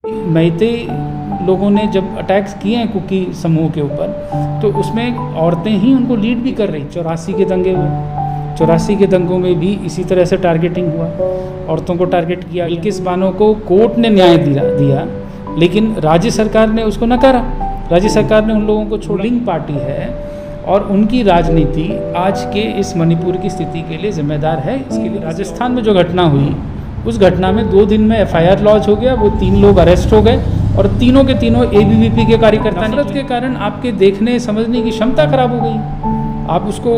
मैतेई लोगों ने जब अटैक्स किए हैं कुकी समूह के ऊपर, तो उसमें औरतें ही उनको लीड भी कर रही। 84 के दंगे हुए, 84 के दंगों में भी इसी तरह से टारगेटिंग हुआ, औरतों को टारगेट किया। बिल्किस बानो को कोर्ट ने न्याय दिया, लेकिन राज्य सरकार ने उसको नकारा। राज्य सरकार ने उन लोगों को छोड़िंग पार्टी है और उनकी राजनीति आज के इस मणिपुर की स्थिति के लिए जिम्मेदार है। इसके लिए राजस्थान में जो घटना हुई, उस घटना में 2 दिन में FIR लॉन्च हो गया, वो 3 लोग अरेस्ट हो गए और तीनों के तीनों ABVP के कार्यकर्ता। नफरत के कारण आपके देखने समझने की क्षमता खराब हो गई। आप उसको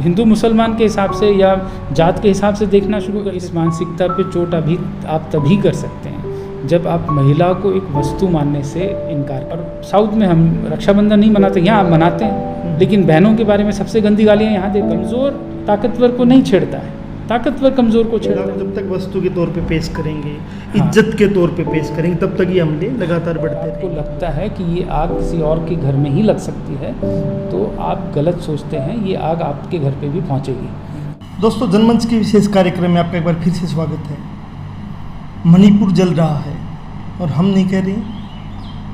हिंदू मुसलमान के हिसाब से या जात के हिसाब से देखना शुरू कर। इस मानसिकता पे चोट अभी आप तभी कर सकते हैं जब आप महिला को एक वस्तु मानने से इनकार कर। साउथ में हम रक्षाबंधन नहीं मनाते, यहाँ मनाते हैं, लेकिन बहनों के बारे में सबसे गंदी गालियाँ यहाँ दे। कमज़ोर ताकतवर को नहीं छेड़ता है, ताकतवर कमज़ोर को छेड़ता है। जब तक वस्तु के तौर पे पेश करेंगे, इज्जत के तौर पे पेश करेंगे, तब तक ये हमले लगातार बढ़ते रहेंगे। आपको लगता है कि ये आग किसी और के घर में ही लग सकती है, तो आप गलत सोचते हैं। ये आग आपके घर पे भी पहुंचेगी। दोस्तों, जनमंच के विशेष कार्यक्रम में आपका एक बार फिर से स्वागत है। मणिपुर जल रहा है और हम नहीं कह रहे,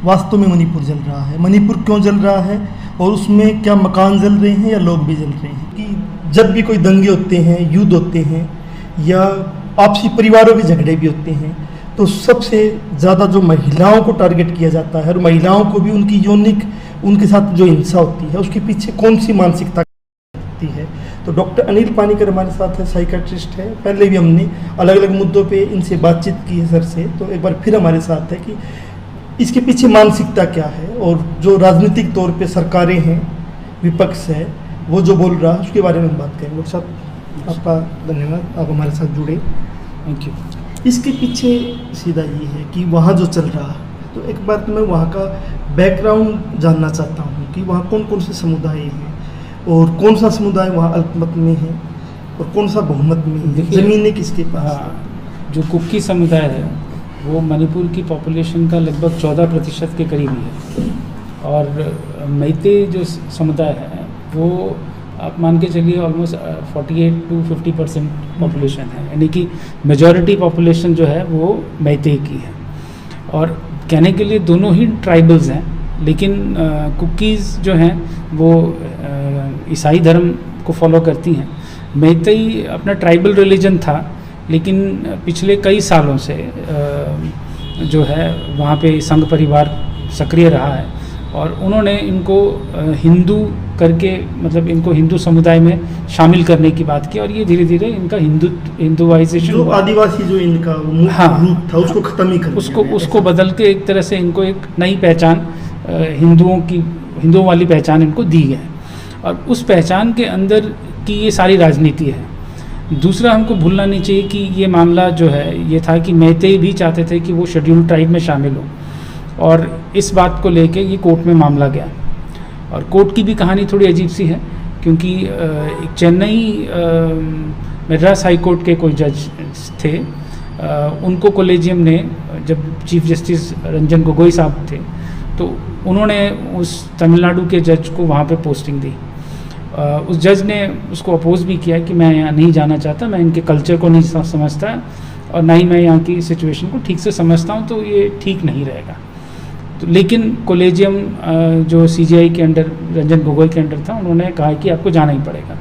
वास्तव में मणिपुर जल रहा है। मणिपुर क्यों जल रहा है और उसमें क्या मकान जल रहे हैं या लोग भी जल रहे हैं? कि जब भी कोई दंगे होते हैं, युद्ध होते हैं या आपसी परिवारों के झगड़े भी होते हैं, तो सबसे ज़्यादा जो महिलाओं को टारगेट किया जाता है और महिलाओं को भी उनकी यौनिक उनके साथ जो हिंसा होती है, उसके पीछे कौन सी मानसिकता होती है। तो डॉक्टर अनिल पानीकर हमारे साथ है, साइकेट्रिस्ट है। पहले भी हमने अलग अलग मुद्दों पे इनसे बातचीत की है सर से, तो एक बार फिर हमारे साथ है कि इसके पीछे मानसिकता क्या है और जो राजनीतिक तौर पे सरकारें हैं, विपक्ष है, वो जो बोल रहा है उसके बारे में हम बात करेंगे। डॉक्टर साहब, आपका धन्यवाद, आप हमारे साथ जुड़े। Thank you. इसके पीछे सीधा ये है कि वहाँ जो चल रहा है, तो एक बार तो मैं वहाँ का बैकग्राउंड जानना चाहता हूँ कि वहाँ कौन कौन से समुदाय हैं और कौन सा समुदाय वहाँ अल्पमत में है और कौन सा बहुमत में है, ज़मीनें किसके पास है। जो कुकी समुदाय है वो मणिपुर की पॉपुलेशन का लगभग 14% के करीब ही है, और मैतेई जो समुदाय है वो आप मान के चलिए ऑलमोस्ट 48 to 50% पॉपुलेशन है, यानी कि मेजॉरिटी पॉपुलेशन जो है वो मैतेई की है। और कहने के लिए दोनों ही ट्राइबल्स हैं, लेकिन कुकीज़ जो हैं वो ईसाई धर्म को फॉलो करती हैं। मैतेई अपना ट्राइबल रिलीजन था, लेकिन पिछले कई सालों से जो है वहाँ पे संघ परिवार सक्रिय रहा है और उन्होंने इनको हिंदू करके, मतलब इनको हिंदू समुदाय में शामिल करने की बात की, और ये धीरे धीरे इनका हिंदुवाइजेशन, जो आदिवासी जो इनका रूप था उसको खत्म ही कर उसको बदल के एक तरह से इनको एक नई पहचान, हिंदुओं वाली पहचान इनको दी है, और उस पहचान के अंदर की ये सारी राजनीति है। दूसरा, हमको भूलना नहीं चाहिए कि ये मामला जो है ये था कि मैतेई भी चाहते थे कि वो शेड्यूल्ड ट्राइब में शामिल हो, और इस बात को लेके ये कोर्ट में मामला गया। और कोर्ट की भी कहानी थोड़ी अजीब सी है, क्योंकि चेन्नई मद्रास हाई कोर्ट के कोई जज थे, उनको कॉलेजियम ने, जब चीफ जस्टिस रंजन गोगोई साहब थे, तो उन्होंने उस तमिलनाडु के जज को वहाँ पे पोस्टिंग दी। उस जज ने उसको अपोज भी किया कि मैं यहाँ नहीं जाना चाहता, मैं इनके कल्चर को नहीं समझता और ना ही मैं यहाँ की सिचुएशन को ठीक से समझता हूँ, तो ये ठीक नहीं रहेगा। तो लेकिन कॉलेजियम जो CJI के अंडर, रंजन गोगोई के अंडर था, उन्होंने कहा कि आपको जाना ही पड़ेगा।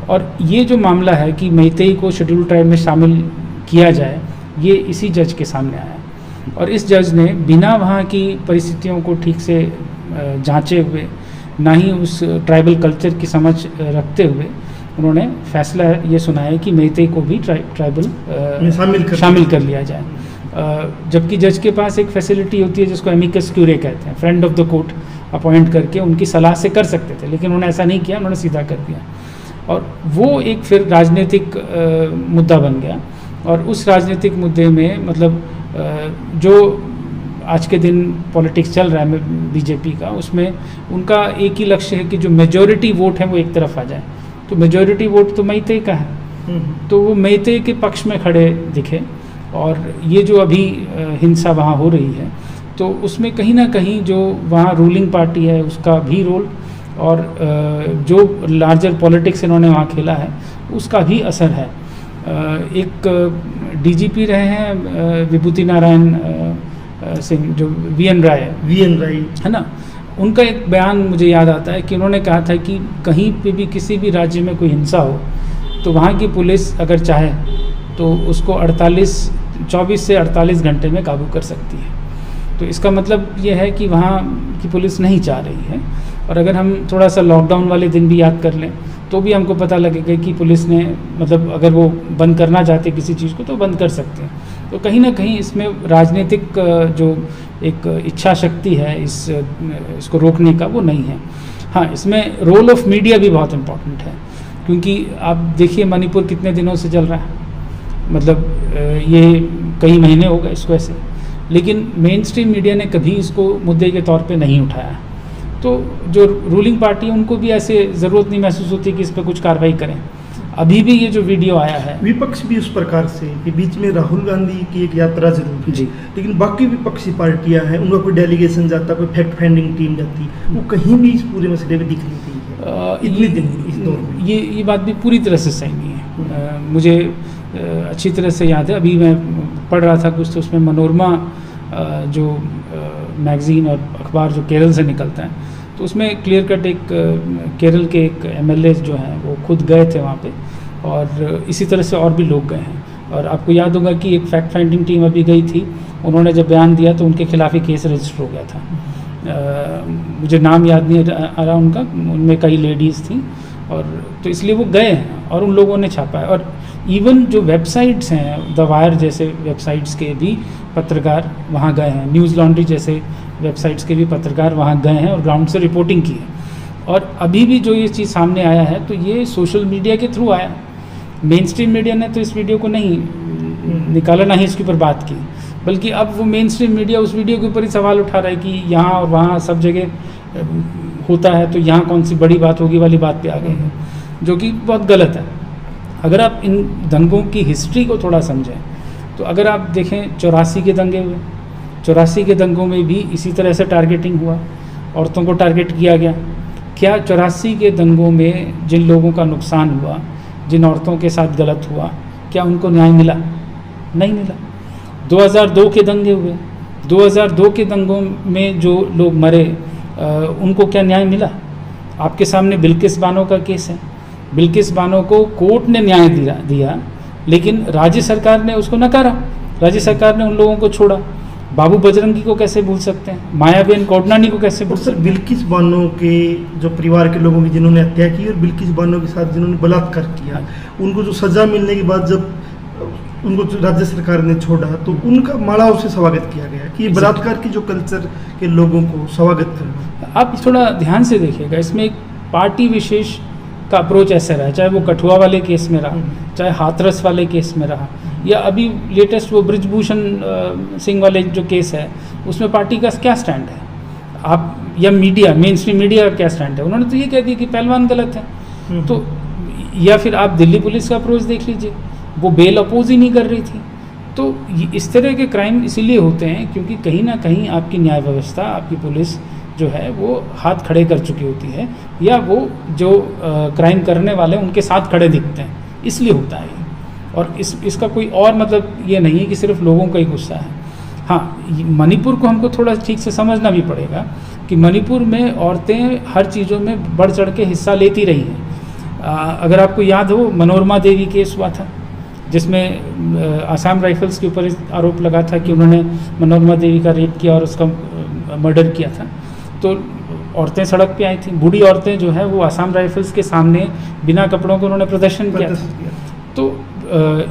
और ये जो मामला है कि मैतेई को शेड्यूल ट्राइब में शामिल किया जाए, ये इसी जज के सामने आया, और इस जज ने बिना वहाँ की परिस्थितियों को ठीक से जांचे हुए, ना ही उस ट्राइबल कल्चर की समझ रखते हुए, उन्होंने फैसला ये सुनाया कि मैतेई को भी ट्राइबल शामिल कर लिया जाए। जबकि जज के पास एक फैसिलिटी होती है जिसको एमिकस क्यूरे कहते हैं, friend of the court appoint करके उनकी सलाह से कर सकते थे, लेकिन उन्होंने ऐसा नहीं किया, उन्होंने सीधा कर दिया। और वो एक फिर राजनीतिक मुद्दा बन गया, और उस राजनीतिक मुद्दे में मतलब जो आज के दिन पॉलिटिक्स चल रहा है बीजेपी का, उसमें उनका एक ही लक्ष्य है कि जो मेजॉरिटी वोट है वो एक तरफ आ जाए। तो मेजॉरिटी वोट तो मैतेई का है, तो वो मैतेई के पक्ष में खड़े दिखे, और ये जो अभी हिंसा वहाँ हो रही है, तो उसमें कहीं ना कहीं जो वहाँ रूलिंग पार्टी है उसका भी रोल, और जो लार्जर पॉलिटिक्स इन्होंने वहाँ खेला है उसका भी असर है। एक DGP रहे हैं विभूति नारायण सिंह जो वीएन राय है ना, उनका एक बयान मुझे याद आता है कि उन्होंने कहा था कि कहीं पे भी किसी भी राज्य में कोई हिंसा हो तो वहाँ की पुलिस अगर चाहे तो उसको 24 से 48 घंटे में काबू कर सकती है। तो इसका मतलब ये है कि वहाँ की पुलिस नहीं चाह रही है। और अगर हम थोड़ा सा लॉकडाउन वाले दिन भी याद कर लें तो भी हमको पता लगेगा कि पुलिस ने मतलब अगर वो बंद करना चाहते किसी चीज़ को तो बंद कर सकते हैं। तो कहीं ना कहीं इसमें राजनीतिक जो एक इच्छा शक्ति है इसको रोकने का वो नहीं है। हाँ, इसमें रोल ऑफ मीडिया भी बहुत इम्पोर्टेंट है, क्योंकि आप देखिए मणिपुर कितने दिनों से चल रहा है, मतलब ये कई महीने हो गए इसको ऐसे, लेकिन मेन स्ट्रीम मीडिया ने कभी इसको मुद्दे के तौर पे नहीं उठाया। तो जो रूलिंग पार्टी है उनको भी ऐसे ज़रूरत नहीं महसूस होती कि इस पर कुछ कार्रवाई करें। अभी भी ये जो वीडियो आया है, विपक्ष भी उस प्रकार से कि बीच में राहुल गांधी की एक यात्रा जरूर है जी, लेकिन बाकी विपक्षी पार्टियां हैं, उनका कोई डेलीगेशन जाता, कोई फैक्ट फाइंडिंग टीम जाती, वो कहीं भी इस पूरे मसले में दिख नहीं थी इतने दिन इस दौर में। ये बात भी पूरी तरह से सही नहीं है। मुझे अच्छी तरह से याद है, अभी मैं पढ़ रहा था कुछ, तो उसमें मनोरमा जो मैगज़ीन और अखबार जो केरल से निकलता है, तो उसमें क्लियर कट एक केरल के एक एमएलए जो हैं वो खुद गए थे वहाँ पे, और इसी तरह से और भी लोग गए हैं। और आपको याद होगा कि एक फैक्ट फाइंडिंग टीम अभी गई थी, उन्होंने जब बयान दिया तो उनके खिलाफ ही केस रजिस्टर हो गया था। मुझे नाम याद नहीं आ रहा उनका, उनमें कई लेडीज़ थी, और तो इसलिए वो गए हैं और उन लोगों ने छापा है। और इवन जो वेबसाइट्स हैं, द वायर जैसे वेबसाइट्स के भी पत्रकार वहाँ गए हैं, न्यूज़ लॉन्ड्री जैसे वेबसाइट्स के भी पत्रकार वहाँ गए हैं और ग्राउंड से रिपोर्टिंग की है। और अभी भी जो ये चीज़ सामने आया है तो ये सोशल मीडिया के थ्रू आया। मेन स्ट्रीम मीडिया ने तो इस वीडियो को नहीं निकाला, ना ही इसके ऊपर बात की, बल्कि अब वो मेन स्ट्रीम मीडिया उस वीडियो के ऊपर ही सवाल उठा रहा है कि यहाँ और वहाँ सब जगह होता है तो यहाँ कौन सी बड़ी बात होगी वाली बात पे आ गए हैं, जो कि बहुत गलत है। अगर आप इन दंगों की हिस्ट्री को थोड़ा समझें तो अगर आप देखें 84 के दंगे हुए, 84 के दंगों में भी इसी तरह से टारगेटिंग हुआ, औरतों को टारगेट किया गया। क्या 84 के दंगों में जिन लोगों का नुकसान हुआ, जिन औरतों के साथ गलत हुआ, क्या उनको न्याय मिला? नहीं मिला। 2002 के दंगे हुए, 2002 के दंगों में जो लोग मरे उनको क्या न्याय मिला? आपके सामने बिल्किस बानो का केस है। बिल्किस बानो को कोर्ट ने न्याय दिया, लेकिन राज्य सरकार ने उसको नकारा। राज्य सरकार ने उन लोगों को छोड़ा। बाबू बजरंगी को कैसे भूल सकते हैं? मायाबेन कोडनानी को कैसे भूल सकते हैं? बिल्किस बानो के जो परिवार के लोगों की जिन्होंने हत्या की और बिल्किस बानो के साथ जिन्होंने बलात्कार किया, उनको जो सजा मिलने के बाद जब उनको राज्य सरकार ने छोड़ा तो उनका मालाओं से स्वागत किया गया कि बलात्कार की जो कल्चर के लोगों को स्वागत करना। आप थोड़ा ध्यान से देखिएगा, इसमें एक पार्टी विशेष का अप्रोच ऐसा रहा, चाहे वो कठुआ वाले केस में रहा, चाहे हाथरस वाले केस में रहा, या अभी लेटेस्ट वो ब्रिजभूषण सिंह वाले जो केस है उसमें पार्टी का क्या स्टैंड है, आप या मीडिया, मेन स्ट्रीम मीडिया का क्या स्टैंड है? उन्होंने तो ये कह दिया कि पहलवान गलत है। तो या फिर आप दिल्ली पुलिस का अप्रोच देख लीजिए, वो बेल अपोज ही नहीं कर रही थी। तो इस तरह के क्राइम इसीलिए होते हैं क्योंकि कहीं ना कहीं आपकी न्याय व्यवस्था, आपकी पुलिस जो है वो हाथ खड़े कर चुकी होती है, या वो जो क्राइम करने वाले उनके साथ खड़े दिखते हैं, इसलिए होता है। और इसका कोई और मतलब ये नहीं है कि सिर्फ लोगों का ही गुस्सा है। हाँ, मणिपुर को हमको थोड़ा ठीक से समझना भी पड़ेगा कि मणिपुर में औरतें हर चीज़ों में बढ़ चढ़ के हिस्सा लेती रही हैं। अगर आपको याद हो, मनोरमा देवी केस हुआ था जिसमें आसाम राइफल्स के ऊपर आरोप लगा था कि उन्होंने मनोरमा देवी का रेप किया और उसका मर्डर किया था। तो औरतें सड़क पे आई थी, बूढ़ी औरतें जो है वो आसाम राइफल्स के सामने बिना कपड़ों के उन्होंने प्रदर्शन किया था। तो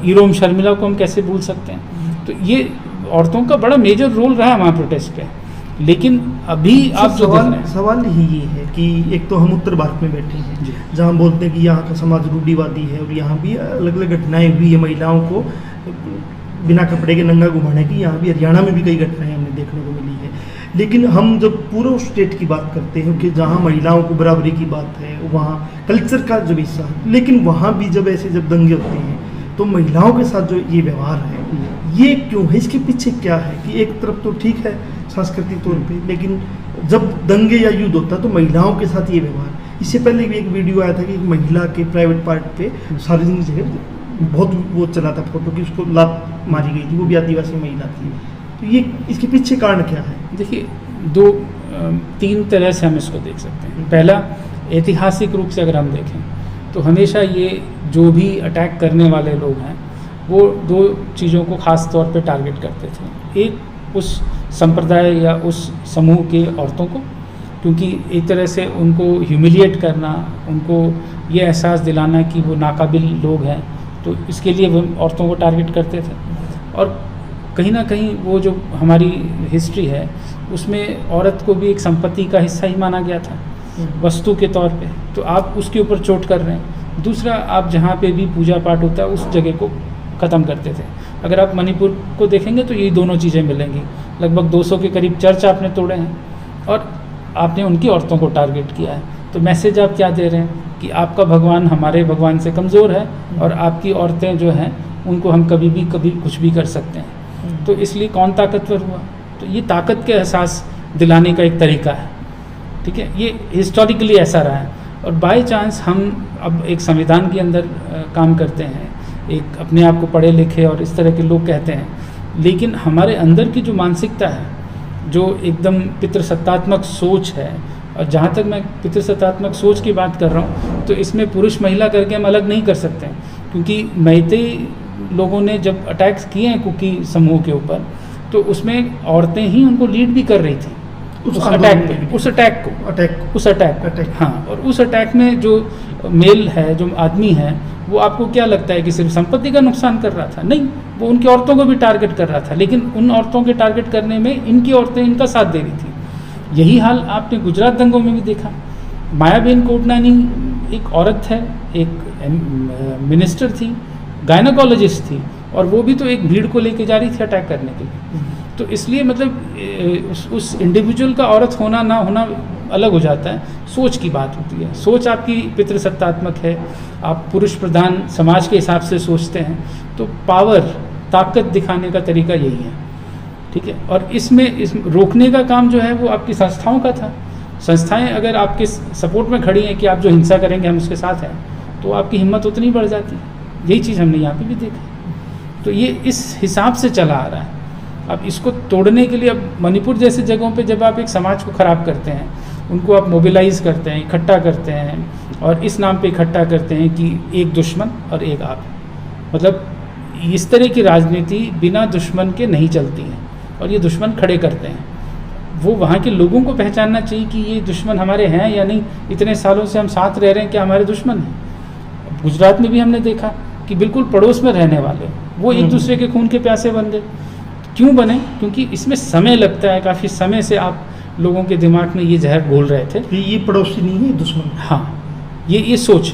इरोम शर्मिला को हम कैसे भूल सकते हैं? तो ये औरतों का बड़ा मेजर रोल रहा है वहाँ प्रोटेस्ट पे। लेकिन अभी आप जो सवाल ही ये है कि एक तो हम उत्तर भारत में बैठे हैं जहाँ हम बोलते हैं कि यहाँ का समाज रूढ़िवादी है और यहाँ भी अलग अलग घटनाएं हुई है महिलाओं को बिना कपड़े के नंगा घुमाने की। यहाँ भी हरियाणा में भी कई घटनाएं हमने देखने को मिली है। लेकिन हम जब पूरे स्टेट की बात करते हैं कि जहाँ महिलाओं को बराबरी की बात है, वहाँ कल्चर का जो हिस्सा है, लेकिन वहाँ भी जब ऐसे जब दंगे होते हैं तो महिलाओं के साथ जो ये व्यवहार है ये क्यों है? इसके पीछे क्या है? कि एक तरफ तो ठीक है सांस्कृतिक तौर पे, लेकिन जब दंगे या युद्ध होता तो महिलाओं के साथ ये व्यवहार। इससे पहले भी एक वीडियो आया था कि एक महिला के प्राइवेट पार्ट पे सार्वजनिक जगह बहुत वो चला था फोटो कि उसको लात मारी गई थी, वो भी आदिवासी महिला थी। तो ये इसके पीछे कारण क्या है? देखिए, तीन तरह से हम इसको देख सकते हैं। पहला, ऐतिहासिक रूप से अगर हम देखें तो हमेशा ये जो भी अटैक करने वाले लोग हैं वो दो चीज़ों को ख़ास तौर पे टारगेट करते थे। एक, उस संप्रदाय या उस समूह के औरतों को, क्योंकि एक तरह से उनको ह्यूमिलिएट करना, उनको ये एहसास दिलाना कि वो नाकाबिल लोग हैं, तो इसके लिए वो औरतों को टारगेट करते थे। और कहीं ना कहीं वो जो हमारी हिस्ट्री है उसमें औरत को भी एक संपत्ति का हिस्सा ही माना गया था, वस्तु के तौर पे, तो आप उसके ऊपर चोट कर रहे हैं। दूसरा, आप जहाँ पे भी पूजा पाठ होता है उस जगह को ख़त्म करते थे। अगर आप मणिपुर को देखेंगे तो यही दोनों चीज़ें मिलेंगी। लगभग 200 के करीब चर्च आपने तोड़े हैं और आपने उनकी औरतों को टारगेट किया है। तो मैसेज आप क्या दे रहे हैं कि आपका भगवान हमारे भगवान से कमज़ोर है और आपकी औरतें जो हैं उनको हम कभी कुछ भी कर सकते हैं। तो इसलिए कौन ताकतवर हुआ? तो ये ताकत के एहसास दिलाने का एक तरीका है, ठीक है। ये हिस्टोरिकली ऐसा रहा है। और बाय चांस हम अब एक संविधान के अंदर काम करते हैं, एक अपने आप को पढ़े लिखे और इस तरह के लोग कहते हैं, लेकिन हमारे अंदर की जो मानसिकता है, जो एकदम पितृसत्तात्मक सोच है, और जहाँ तक मैं पितृसत्तात्मक सोच की बात कर रहा हूँ तो इसमें पुरुष महिला करके हम अलग नहीं कर सकते हैं, क्योंकि मैतेई लोगों ने जब अटैक्स किए हैं कुकी समूह के ऊपर तो उसमें औरतें ही उनको लीड भी कर रही थी उस अटैक को। हाँ, और उस अटैक में जो मेल है, जो आदमी है, वो आपको क्या लगता है कि सिर्फ संपत्ति का नुकसान कर रहा था? नहीं, वो उनकी औरतों को भी टारगेट कर रहा था, लेकिन उन औरतों के टारगेट करने में इनकी औरतें इनका साथ दे रही थी। यही हाल आपने गुजरात दंगों में भी देखा। मायाबेन कोटनानी एक औरत है, एक मिनिस्टर थी, गायनाकोलॉजिस्ट थी, और वो भी तो एक भीड़ को लेके जा रही थी अटैक करने के लिए। तो इसलिए मतलब उस इंडिविजुअल का औरत होना ना होना अलग हो जाता है, सोच की बात होती है। सोच आपकी पितृसत्तात्मक है, आप पुरुष प्रधान समाज के हिसाब से सोचते हैं, तो पावर, ताकत दिखाने का तरीका यही है, ठीक है। और इस रोकने का काम जो है वो आपकी संस्थाओं का था। संस्थाएं अगर आपके सपोर्ट में खड़ी हैं कि आप जो हिंसा करेंगे हम उसके साथ हैं, तो आपकी हिम्मत उतनी बढ़ जाती है। यही चीज़ हमने यहाँ पे भी देखा। तो ये इस हिसाब से चला आ रहा है। अब इसको तोड़ने के लिए, अब मणिपुर जैसे जगहों पे जब आप एक समाज को ख़राब करते हैं, उनको आप मोबिलाइज़ करते हैं, इकट्ठा करते हैं, और इस नाम पे इकट्ठा करते हैं कि एक दुश्मन और एक आप, मतलब इस तरह की राजनीति बिना दुश्मन के नहीं चलती है, और ये दुश्मन खड़े करते हैं। वो वहाँ के लोगों को पहचानना चाहिए कि ये दुश्मन हमारे हैं या नहीं। इतने सालों से हम साथ रह रहे हैं, क्या हमारे दुश्मन हैं? गुजरात में भी हमने देखा कि बिल्कुल पड़ोस में रहने वाले वो एक दूसरे के खून के प्यासे बन गए। क्यों बने? क्योंकि इसमें समय लगता है, काफ़ी समय से आप लोगों के दिमाग में ये जहर घोल रहे थे ये पड़ोसी नहीं है, दुश्मन। हाँ, ये सोच।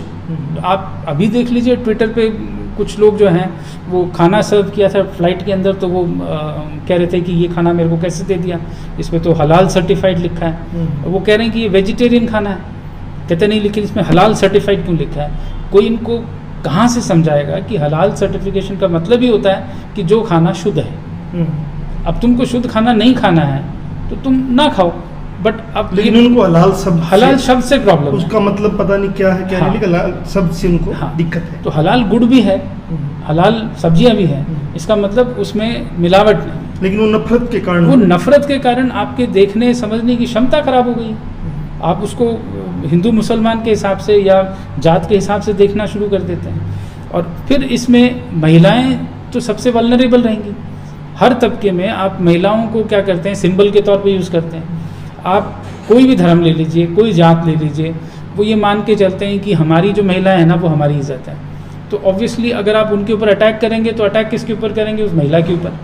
आप अभी देख लीजिए ट्विटर पे कुछ लोग जो हैं वो खाना सर्व किया था फ्लाइट के अंदर, तो वो कह रहे थे कि ये खाना मेरे को कैसे दे दिया, इसमें तो हलाल सर्टिफाइड लिखा है। और वो कह रहे हैं कि ये वेजिटेरियन खाना है, कहते नहीं, लेकिन इसमें हलाल सर्टिफाइड क्यों लिखा है? कोई इनको कहाँ से समझाएगा कि हलाल सर्टिफिकेशन का मतलब ही होता है कि जो खाना शुद्ध है। अब तुमको शुद्ध खाना नहीं खाना है तो तुम ना खाओ, बट अब लेकिन उनको हलाल शब्द से प्रॉब्लम, उसका मतलब पता नहीं क्या है, क्या हाँ, नहीं, हलाल शब्द से उनको दिक्कत है। तो हलाल गुड़ भी है, हलाल सब्जियां भी हैं, इसका मतलब उसमें मिलावट नहीं। लेकिन वो नफरत के कारण, वो नफरत के कारण आपके देखने समझने की क्षमता खराब हो गई। आप उसको हिंदू मुसलमान के हिसाब से या जात के हिसाब से देखना शुरू कर देते हैं। और फिर इसमें महिलाएं तो सबसे वल्नरेबल रहेंगी। हर तबके में आप महिलाओं को क्या करते हैं, सिंबल के तौर पे यूज़ करते हैं। आप कोई भी धर्म ले लीजिए, कोई जात ले लीजिए, वो ये मान के चलते हैं कि हमारी जो महिला है ना वो हमारी इज़्ज़त है। तो ऑब्वियसली अगर आप उनके ऊपर अटैक करेंगे तो अटैक किसके ऊपर करेंगे? उस महिला के ऊपर,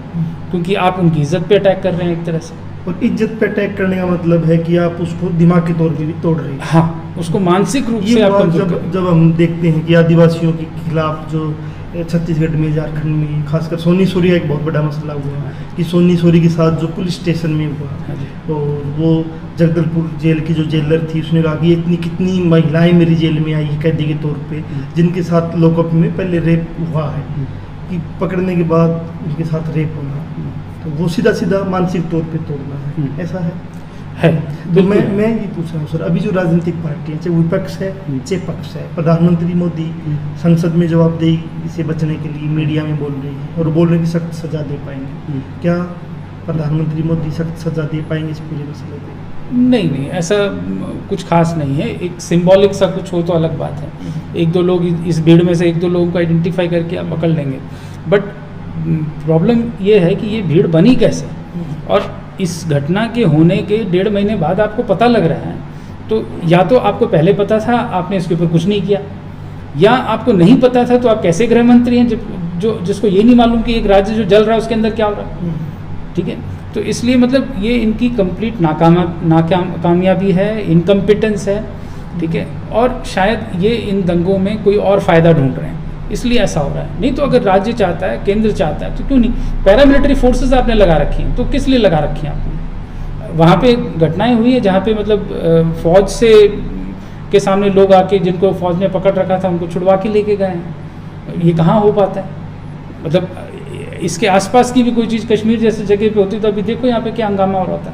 क्योंकि आप उनकी इज़्ज़त पे अटैक कर रहे हैं एक तरह से। और इज्जत पे अटैक करने का मतलब है कि आप उसको दिमाग के तौर पे भी तोड़ रहे हैं। हाँ, उसको मानसिक रूप से आप जब हम देखते हैं कि आदिवासियों के खिलाफ जो छत्तीसगढ़ में, झारखंड में, खासकर सोनी सोरिया एक बहुत बड़ा मसला हुआ कि सोनी सोरी के साथ जो पुलिस स्टेशन में हुआ, तो वो जगदलपुर जेल की जो जेलर थी उसने कहा कि इतनी कितनी महिलाएं मेरी जेल में आई कैदी के तौर पे जिनके साथ लॉकअप में पहले रेप हुआ है, कि पकड़ने के बाद उनके साथ रेप होना, तो वो सीधा सीधा मानसिक तौर पे तोड़ना है, ऐसा है। तो मैं ये पूछ रहा हूँ सर, अभी जो राजनीतिक पार्टियां, चाहे विपक्ष है चाहे पक्ष है, प्रधानमंत्री मोदी संसद में जवाबदेही से बचने के लिए मीडिया में बोल रही है और बोलने की सख्त सजा दे पाएंगे, क्या प्रधानमंत्री मोदी सख्त सजा दे पाएंगे इस पूरे मसले पे? नहीं, ऐसा कुछ खास नहीं है। एक सिंबॉलिक सा कुछ हो तो अलग बात है, एक दो लोग इस भीड़ में से एक दो लोगों को आइडेंटिफाई करके आप पकड़ लेंगे, बट प्रॉब्लम ये है कि ये भीड़ बनी कैसे, और इस घटना के होने के 1.5 महीने बाद आपको पता लग रहा है, तो या तो आपको पहले पता था, आपने इसके ऊपर कुछ नहीं किया, या आपको नहीं पता था तो आप कैसे गृह मंत्री हैं जिसको ये नहीं मालूम कि एक राज्य जो जल रहा है उसके अंदर क्या हो रहा है। ठीक है, तो इसलिए मतलब ये इनकी कंप्लीट नाकामयाबी है, इनकम्पिटेंस है। ठीक है, और शायद ये इन दंगों में कोई और फ़ायदा ढूंढ रहे हैं, इसलिए ऐसा हो रहा है। नहीं तो अगर राज्य चाहता है, केंद्र चाहता है, तो क्यों नहीं। पैरामिलिट्री फोर्सेस आपने लगा रखी हैं, तो किस लिए लगा रखी हैं आपने? वहाँ पे घटनाएं हुई है जहाँ पे मतलब फौज से के सामने लोग आके जिनको फौज ने पकड़ रखा था उनको छुड़वा के लेके गए हैं। ये कहाँ हो पाता है? मतलब इसके आसपास की भी कोई चीज़ कश्मीर जैसे जगह पे होती तो अभी देखो यहाँ पे क्या हंगामा हो रहा था।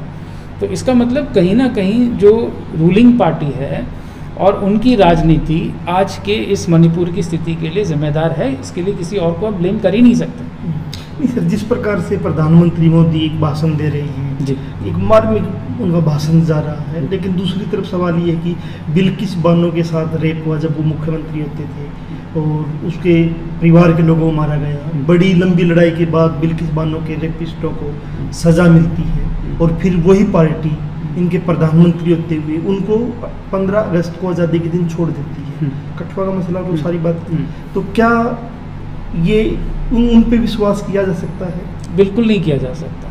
तो इसका मतलब कहीं ना कहीं जो रूलिंग पार्टी है और उनकी राजनीति आज के इस मणिपुर की स्थिति के लिए जिम्मेदार है। इसके लिए किसी और को आप ब्लेम कर ही नहीं सकते। नहीं सर, जिस प्रकार से प्रधानमंत्री मोदी एक भाषण दे रहे हैं जी, एक मार्मिक उनका भाषण जा रहा है, लेकिन दूसरी तरफ सवाल ये है कि बिल्किस बानो के साथ रेप हुआ जब वो मुख्यमंत्री होते थे और उसके परिवार के लोगों को मारा गया। बड़ी लंबी लड़ाई के बाद बिल्किस बानो के रेपिस्टों को सज़ा मिलती है और फिर वही पार्टी इनके प्रधानमंत्री होते हुए उनको 15 अगस्त को आज़ादी के दिन छोड़ देती है। कठुआ का मसला तो सारी बात, तो क्या ये उन पे विश्वास किया जा सकता है? बिल्कुल नहीं किया जा सकता।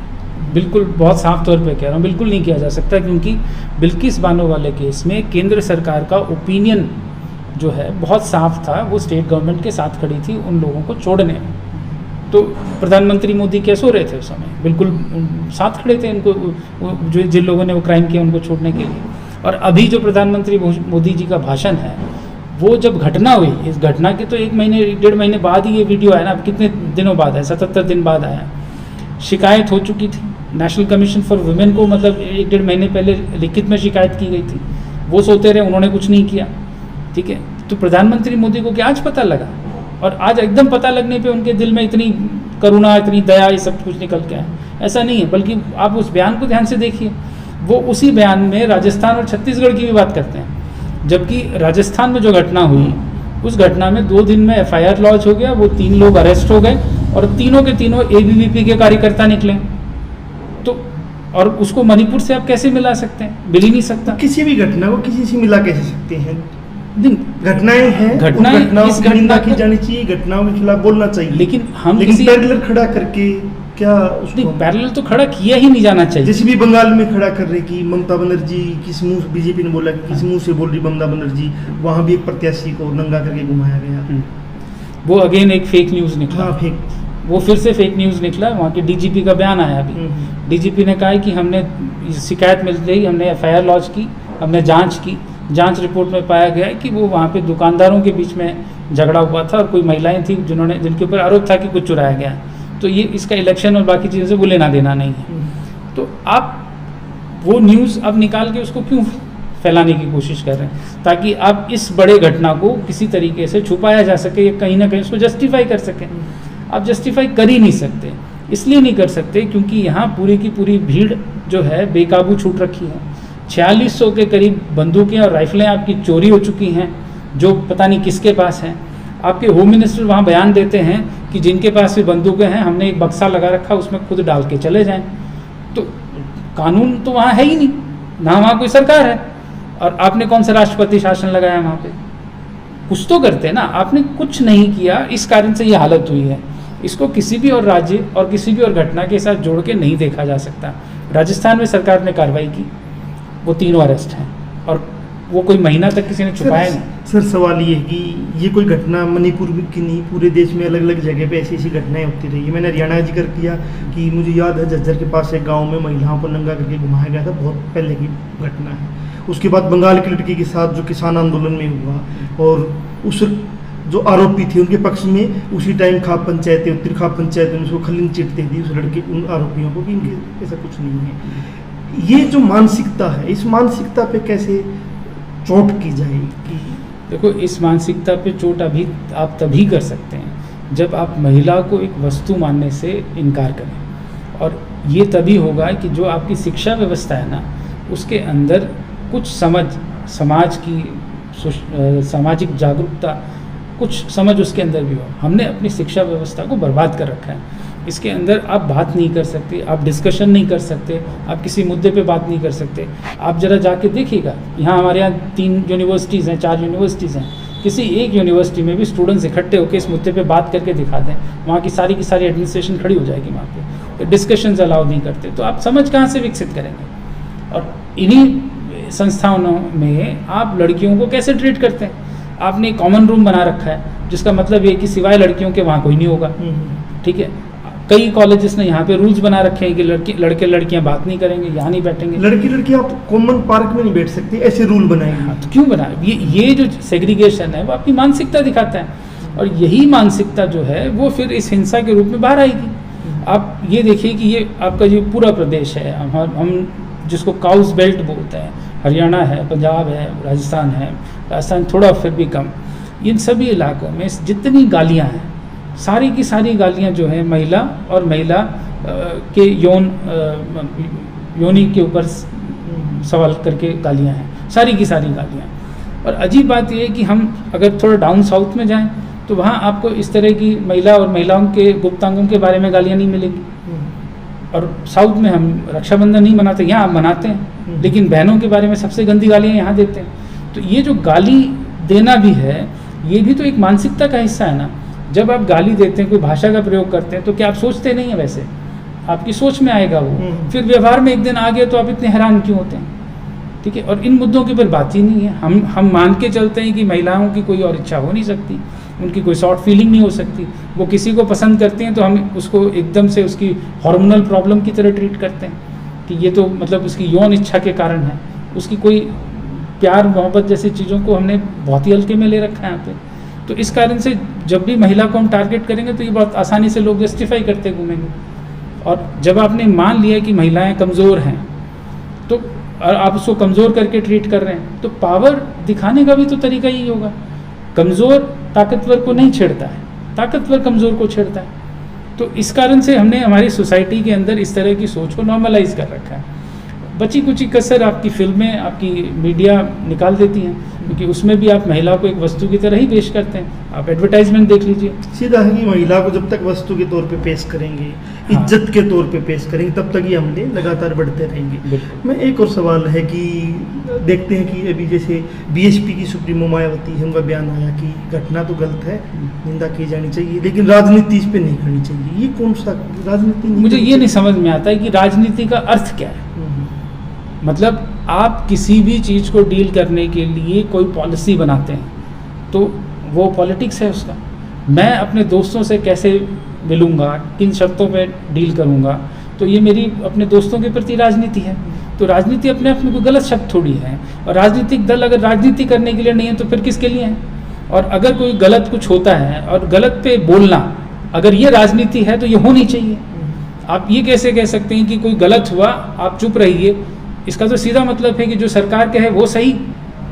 बिल्कुल, बहुत साफ तौर पे कह रहा हूँ, बिल्कुल नहीं किया जा सकता, क्योंकि बिल्किस बानो वाले केस में केंद्र सरकार का ओपिनियन जो है बहुत साफ था। वो स्टेट गवर्नमेंट के साथ खड़ी थी उन लोगों को छोड़ने में। तो प्रधानमंत्री मोदी कैसे हो रहे थे उस समय? बिल्कुल साथ खड़े थे इनको, जो जिन लोगों ने वो क्राइम किया उनको छोड़ने के लिए। और अभी जो प्रधानमंत्री मोदी जी का भाषण है, वो जब घटना हुई, इस घटना के तो 1-1.5 महीने बाद ही ये वीडियो आया ना। अब कितने दिनों बाद है? 77 दिन बाद आया। शिकायत हो चुकी थी नेशनल कमीशन फॉर वुमेन को, मतलब 1-1.5 महीने पहले लिखित में शिकायत की गई थी। वो सोते रहे, उन्होंने कुछ नहीं किया। ठीक है, तो प्रधानमंत्री मोदी को क्या आज पता लगा? और आज एकदम पता लगने पे उनके दिल में इतनी करुणा, इतनी दया, ये सब कुछ निकल के आए? ऐसा नहीं है। बल्कि आप उस बयान को ध्यान से देखिए, वो उसी बयान में राजस्थान और छत्तीसगढ़ की भी बात करते हैं। जबकि राजस्थान में जो घटना हुई, उस घटना में 2 दिन में FIR लॉन्च हो गया, वो 3 लोग अरेस्ट हो गए और तीनों के तीनों ABVP के कार्यकर्ता निकले। तो और उसको मणिपुर से आप कैसे मिला सकते हैं? मिल ही नहीं सकता। किसी भी घटना को किसी से मिला कैसे सकते हैं? घटनाएं हैं, घटनाएं इस घटना की जानी चाहिए, घटनाओं के खिलाफ बोलना चाहिए, लेकिन हम पैरेलल खड़ा करके क्या उसको पैरेलल तो खड़ा किया ही नहीं जाना चाहिए। जैसे भी बंगाल में खड़ा कर रही कि ममता बनर्जी किस मुंह, बीजेपी ने बोला कि किस मुंह से बोल रही ममता बनर्जी, वहां भी एक प्रत्याशी को नंगा करके घुमाया गया। वो अगेन एक फेक न्यूज़ निकला। हाँ, फेक, वो फिर से फेक न्यूज़ निकला। वहाँ के DGP का बयान आया अभी। DGP ने कहा है कि हमने शिकायत मिल रही, हमने FIR लॉन्च की, हमने जांच की, जांच रिपोर्ट में पाया गया है कि वो वहाँ पे दुकानदारों के बीच में झगड़ा हुआ था और कोई महिलाएं थी जिनके ऊपर आरोप था कि कुछ चुराया गया। तो ये इसका इलेक्शन और बाकी चीज़ों से वो लेना देना नहीं है। तो आप वो न्यूज़ अब निकाल के उसको क्यों फैलाने की कोशिश कर रहे हैं? ताकि आप इस बड़े घटना को किसी तरीके से छुपाया जा सके या कहीं ना कहीं उसको जस्टिफाई कर सकें। आप जस्टिफाई कर ही नहीं सकते। इसलिए नहीं कर सकते क्योंकि यहाँ पूरी की पूरी भीड़ जो है बेकाबू छूट रखी है। 4600 के करीब बंदूकें और राइफलें आपकी चोरी हो चुकी हैं, जो पता नहीं किसके पास हैं। आपके होम मिनिस्टर वहाँ बयान देते हैं कि जिनके पास भी बंदूकें हैं, हमने एक बक्सा लगा रखा, उसमें खुद डाल के चले जाएं। तो कानून तो वहाँ है ही नहीं, ना वहाँ कोई सरकार है। और आपने कौन सा राष्ट्रपति शासन लगाया वहाँ पे? कुछ तो करते हैं ना। आपने कुछ नहीं किया, इस कारण से ये हालत हुई है। इसको किसी भी और राज्य और किसी भी और घटना के साथ जोड़ के नहीं देखा जा सकता। राजस्थान में सरकार ने कार्रवाई की, वो 3 अरेस्ट हैं और वो कोई महीना तक किसी ने छुपाया नहीं। सर सवाल ये है कि ये कोई घटना मणिपुर की नहीं, पूरे देश में अलग अलग जगह पे ऐसी ऐसी घटनाएं होती रही है। मैंने हरियाणा का जिक्र किया कि मुझे याद है झज्जर के पास एक गांव में महिलाओं को नंगा करके घुमाया गया था, बहुत पहले की घटना है। उसके बाद बंगाल की लड़की के साथ जो किसान आंदोलन में हुआ और उस जो आरोपी थे उनके पक्ष में उसी टाइम खाप पंचायतें, उत्तरी खाप पंचायत ने उसको खलीन चिट दे दी उस लड़के उन आरोपियों को कि इनके ऐसा कुछ नहीं है। ये जो मानसिकता है, इस मानसिकता पे कैसे चोट की जाएगी? देखो, इस मानसिकता पे चोट अभी आप तभी कर सकते हैं जब आप महिला को एक वस्तु मानने से इनकार करें। और ये तभी होगा कि जो आपकी शिक्षा व्यवस्था है ना, उसके अंदर कुछ समझ, समाज की सामाजिक जागरूकता, कुछ समझ उसके अंदर भी हो। हमने अपनी शिक्षा व्यवस्था को बर्बाद कर रखा है। इसके अंदर आप बात नहीं कर सकते, आप डिस्कशन नहीं कर सकते, आप किसी मुद्दे पे बात नहीं कर सकते। आप ज़रा जाके देखिएगा, यहाँ हमारे यहाँ 3 यूनिवर्सिटीज़ हैं, 4 यूनिवर्सिटीज़ हैं, किसी एक यूनिवर्सिटी में भी स्टूडेंट्स इकट्ठे होकर इस मुद्दे पे बात करके दिखा दें, वहाँ की सारी एडमिनिस्ट्रेशन खड़ी हो जाएगी वहाँ पे। डिस्कशंस अलाउ नहीं करते, तो आप समझ कहाँ से विकसित करेंगे? और इन्हीं संस्थाओं में आप लड़कियों को कैसे ट्रीट करते हैं? आपने एक कॉमन रूम बना रखा है, जिसका मतलब ये कि सिवाय लड़कियों के वहाँ कोई नहीं होगा, ठीक है। कई कॉलेजेस ने यहाँ पे रूल्स बना रखे हैं कि लड़के लड़कियाँ बात नहीं करेंगे, यहाँ नहीं बैठेंगे। लड़की आप कॉमन पार्क में नहीं बैठ सकते, ऐसे रूल बनाएंगे। हाँ, तो क्यों बनाए? ये जो सेग्रीगेशन है वो आपकी मानसिकता दिखाता है, और यही मानसिकता जो है वो फिर इस हिंसा के रूप में बाहर आएगी। आप ये देखिए कि ये आपका जो पूरा प्रदेश है, हम जिसको काउस बेल्ट बोलते हैं, हरियाणा है, पंजाब है, राजस्थान थोड़ा फिर भी कम, इन सभी इलाकों में जितनी गालियाँ हैं, सारी की सारी गालियाँ जो है महिला और महिला के योनि के ऊपर सवाल करके गालियाँ हैं, सारी की सारी गालियाँ। और अजीब बात यह है कि हम अगर थोड़ा डाउन साउथ में जाएं तो वहाँ आपको इस तरह की महिला और महिलाओं के गुप्तांगों के बारे में गालियाँ नहीं मिलेंगी। और साउथ में हम रक्षाबंधन नहीं मनाते, यहाँ आप मनाते हैं, लेकिन बहनों के बारे में सबसे गंदी गालियाँ यहाँ देते हैं। तो ये जो गाली देना भी है, ये भी तो एक मानसिकता का हिस्सा है ना। जब आप गाली देते हैं, कोई भाषा का प्रयोग करते हैं, तो क्या आप सोचते नहीं है? वैसे आपकी सोच में आएगा वो, फिर व्यवहार में एक दिन आ गया तो आप इतने हैरान क्यों होते हैं? ठीक है। और इन मुद्दों के ऊपर बात ही नहीं है। हम मान के चलते हैं कि महिलाओं की कोई और इच्छा हो नहीं सकती, उनकी कोई शॉर्ट फीलिंग नहीं हो सकती, वो किसी को पसंद करती हैं तो हम उसको एकदम से उसकी हार्मोनल प्रॉब्लम की तरह ट्रीट करते हैं कि ये तो मतलब उसकी यौन इच्छा के कारण है। उसकी कोई प्यार मोहब्बत जैसी चीज़ों को हमने बहुत ही हल्के में ले रखा है यहाँ पे। तो इस कारण से जब भी महिला को हम टारगेट करेंगे तो ये बहुत आसानी से लोग जस्टिफाई करते घूमेंगे। और जब आपने मान लिया कि महिलाएं कमज़ोर हैं, तो आप उसको कमज़ोर करके ट्रीट कर रहे हैं, तो पावर दिखाने का भी तो तरीका यही होगा। कमज़ोर ताकतवर को नहीं छेड़ता है, ताकतवर कमज़ोर को छेड़ता है। तो इस कारण से हमने हमारी सोसाइटी के अंदर इस तरह की सोच को नॉर्मलाइज कर रखा है। बची कुची कसर आपकी फिल्में, आपकी मीडिया निकाल देती हैं, क्योंकि उसमें भी आप महिला को एक वस्तु की तरह ही पेश करते हैं। आप एडवर्टाइजमेंट देख लीजिए, सीधा है कि महिला को जब तक वस्तु के तौर पे पेश करेंगे, हाँ, इज्जत के तौर पे पेश करेंगे, तब तक ये हमले लगातार बढ़ते रहेंगे। मैं एक और सवाल है कि देखते हैं कि अभी जैसे बीएसपी की सुप्रीमो मायावती है, उनका बयान आया कि घटना तो गलत है, निंदा की जानी चाहिए, लेकिन राजनीति इस पर नहीं करनी चाहिए। ये कौन सा राजनीति? मुझे ये नहीं समझ में आता है कि राजनीति का अर्थ क्या है। मतलब आप किसी भी चीज़ को डील करने के लिए कोई पॉलिसी बनाते हैं तो वो पॉलिटिक्स है उसका। मैं अपने दोस्तों से कैसे मिलूँगा, किन शर्तों पे डील करूँगा, तो ये मेरी अपने दोस्तों के प्रति राजनीति है। तो राजनीति अपने आप में कोई गलत शब्द थोड़ी है। और राजनीतिक दल अगर राजनीति करने के लिए नहीं है तो फिर किसके लिए है? और अगर कोई गलत कुछ होता है और गलत पे बोलना, अगर ये राजनीति है तो ये होनी चाहिए। आप ये कैसे कह सकते हैं कि कोई गलत हुआ आप चुप रहिए? इसका तो सीधा मतलब है कि जो सरकार कहे वो सही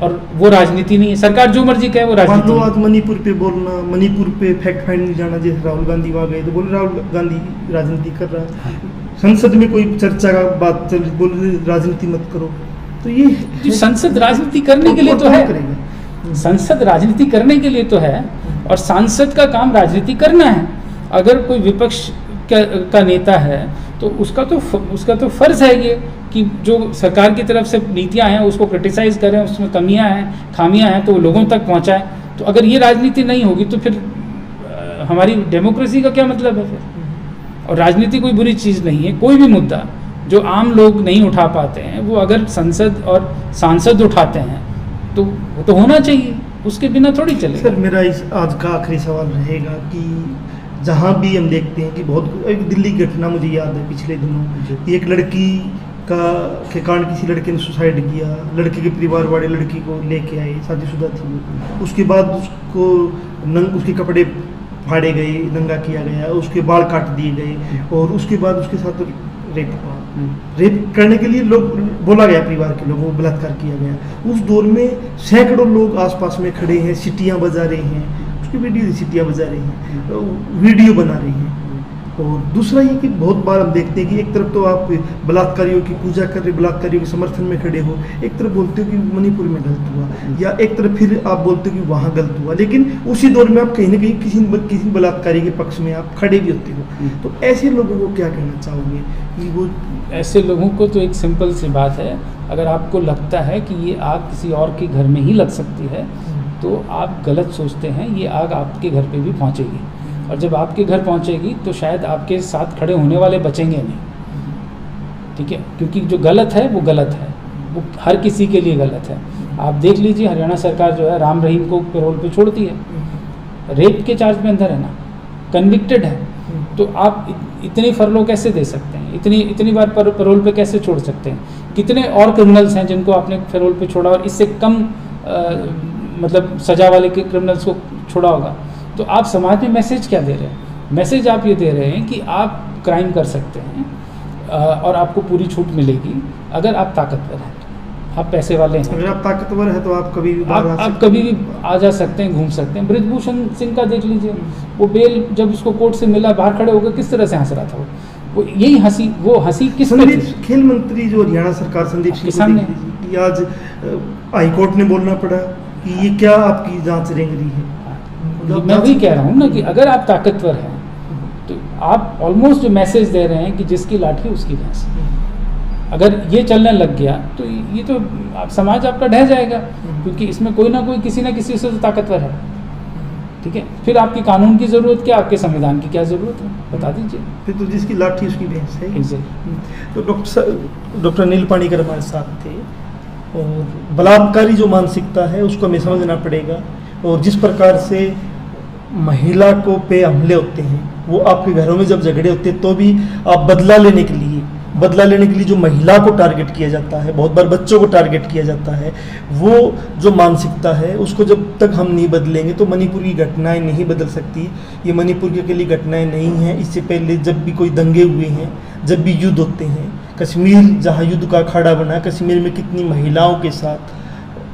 और वो राजनीति नहीं है। सरकार जो मर्जी कहे वो राजनीति। आज मणिपुर पे बोलना, मणिपुर पे फैक्ट फाइंड जाना, जैसे राहुल गांधी वहाँ गए तो बोले राहुल गांधी राजनीति कर रहा है। संसद में कोई चर्चा का बात चल, बोल राजनीति मत करो। तो ये संसद राजनीति करने के लिए तो है, संसद राजनीति करने के लिए तो है, और सांसद का काम राजनीति करना है। अगर कोई विपक्ष का नेता है तो उसका तो फर्ज है ये कि जो सरकार की तरफ से नीतियां हैं उसको क्रिटिसाइज करें, उसमें कमियां हैं, खामियां हैं तो वो लोगों तक पहुंचाएं। तो अगर ये राजनीति नहीं होगी तो फिर हमारी डेमोक्रेसी का क्या मतलब है फिर? और राजनीति कोई बुरी चीज़ नहीं है। कोई भी मुद्दा जो आम लोग नहीं उठा पाते हैं वो अगर संसद और सांसद उठाते हैं तो वो तो होना चाहिए, उसके बिना थोड़ी चलेगा। सर मेरा इस आज का आखिरी सवाल रहेगा कि जहाँ भी हम देखते हैं कि बहुत, एक दिल्ली की घटना मुझे याद है पिछले दिनों, एक लड़की के कारण किसी लड़के ने सुसाइड किया, लड़के के परिवार वाले लड़की को लेके आए, शादीशुदा थी वो, उसके बाद उसको उसके कपड़े फाड़े गए, नंगा किया गया, उसके बाल काट दिए गए और उसके बाद उसके साथ रेप हुआ। रेप करने के लिए लोग बोला गया, परिवार के लोगों को बलात्कार किया गया। उस दौर में सैकड़ों लोग आसपास में खड़े हैं, सीटियाँ बजा रहे हैं, उसकी वीडियो सीटियाँ बजा रही हैं, वीडियो बना रही हैं, और दूसरा ये कि बहुत बार हम देखते हैं कि एक तरफ तो आप बलात्कारियों की पूजा कर रहे, बलात्कारियों के समर्थन में खड़े हो, एक तरफ बोलते हो कि मणिपुर में गलत हुआ, या एक तरफ फिर आप बोलते हो कि वहाँ गलत हुआ, लेकिन उसी दौर में आप कहीं ना कहीं किसी बलात्कारी के पक्ष में आप खड़े भी होते हो। तो ऐसे लोगों को क्या कहना चाहोगे कि वो ऐसे लोगों को तो एक सिंपल सी बात है, अगर आपको लगता है कि ये आग किसी और के घर में ही लग सकती है तो आप गलत सोचते हैं। ये आग आपके घर पे भी पहुंचेगी, और जब आपके घर पहुंचेगी तो शायद आपके साथ खड़े होने वाले बचेंगे नहीं, ठीक है, क्योंकि जो गलत है वो गलत है, वो हर किसी के लिए गलत है। आप देख लीजिए हरियाणा सरकार जो है राम रहीम को पैरोल पे छोड़ती है, रेप के चार्ज में अंदर है ना, कन्विक्टेड है, तो आप इतनी फरलो कैसे दे सकते हैं, इतनी बार पैरोल पे कैसे छोड़ सकते हैं? कितने और क्रिमिनल्स हैं जिनको आपने पैरोल पे छोड़ा और इससे कम मतलब सजा वाले के क्रिमिनल्स को छोड़ा होगा? तो आप समाज में मैसेज क्या दे रहे हैं? मैसेज आप ये दे रहे हैं कि आप क्राइम कर सकते हैं और आपको पूरी छूट मिलेगी अगर आप ताकतवर हैं, आप पैसे वाले हैं। अगर आप ताकतवर हैं तो आप कभी भी आप कभी भी आ जा सकते हैं, घूम सकते हैं। बृजभूषण सिंह का देख लीजिए, वो बेल जब उसको कोर्ट से मिला, बाहर खड़े होकर किस तरह से हंस रहा था वो यही हंसी, वो हंसी किस पे थी? खेल मंत्री जो हरियाणा सरकार संदीप सिंह सामने कि आज हाईकोर्ट ने बोलना पड़ा कि ये क्या आपकी जांच रेंग रही है। मतलब मैं भी कह रहा हूँ ना कि अगर आप ताकतवर हैं तो आप ऑलमोस्ट जो मैसेज दे रहे हैं कि जिसकी लाठी उसकी भैंस। अगर ये चलने लग गया तो ये तो आप समाज आपका ढह जाएगा, क्योंकि इसमें कोई ना कोई किसी ना किसी से तो ताकतवर है, ठीक है। फिर आपकी कानून की ज़रूरत क्या, आपके संविधान की क्या ज़रूरत है, बता दीजिए। फिर तो जिसकी लाठी उसकी भैंस है। Exactly. तो डॉक्टर नील पाणीकर हमारे साथ थे, और बलात्कारी जो मानसिकता है उसको हमें समझना पड़ेगा, और जिस प्रकार से महिला को पे हमले होते हैं, वो आपके घरों में जब झगड़े होते हैं तो भी आप बदला लेने के लिए जो महिला को टारगेट किया जाता है, बहुत बार बच्चों को टारगेट किया जाता है, वो जो मानसिकता है उसको जब तक हम नहीं बदलेंगे तो मणिपुर की घटनाएं नहीं बदल सकती। ये मणिपुर की अकेली घटनाएं नहीं हैं, इससे पहले जब भी कोई दंगे हुए हैं, जब भी युद्ध होते हैं, कश्मीर जहाँ युद्ध का अखाड़ा बना, कश्मीर में कितनी महिलाओं के साथ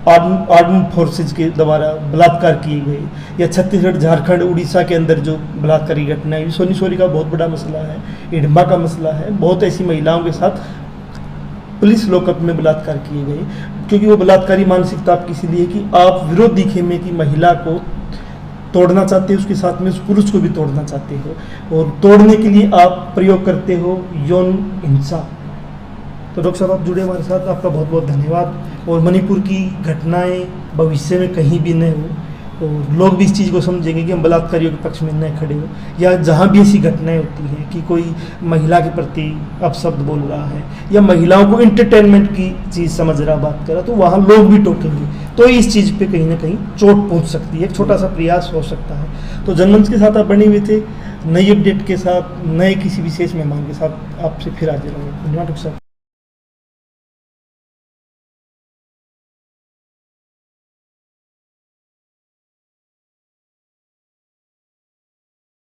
आर्म फोर्सेज के द्वारा बलात्कार किए गए, या छत्तीसगढ़, झारखंड, उड़ीसा के अंदर जो बलात्कारी घटना है, सोनी का बहुत बड़ा मसला है, इडम्बा का मसला है, बहुत ऐसी महिलाओं के साथ पुलिस लॉकअप में बलात्कार किए गए, क्योंकि वो बलात्कारी मानसिकता आपकी इसलिए कि आप विरोधी खेमे की महिला को तोड़ना चाहते हो, उसके साथ में उस पुरुष को भी तोड़ना चाहते हो, और तोड़ने के लिए आप प्रयोग करते हो यौन हिंसा। तो डॉक्टर साहब आप जुड़े हमारे साथ, आपका बहुत बहुत धन्यवाद। और मणिपुर की घटनाएं भविष्य में कहीं भी न हो, और लोग भी इस चीज़ को समझेंगे कि हम बलात्कारियों के पक्ष में न खड़े हो, या जहाँ भी ऐसी घटनाएं होती हैं कि कोई महिला के प्रति अपशब्द बोल रहा है या महिलाओं को इंटरटेनमेंट की चीज़ समझ रहा, बात कर रहा, तो वहाँ लोग भी टोकेंगे, तो इस चीज़ पे कहीं ना कहीं चोट पहुँच सकती है, एक छोटा सा प्रयास हो सकता है। तो जनमंच के साथ आप बने हुए थे, नई अपडेट के साथ, नए किसी विशेष मेहमान के साथ आपसे फिर हाजिर होंगे। धन्यवाद डॉक्टर साहब।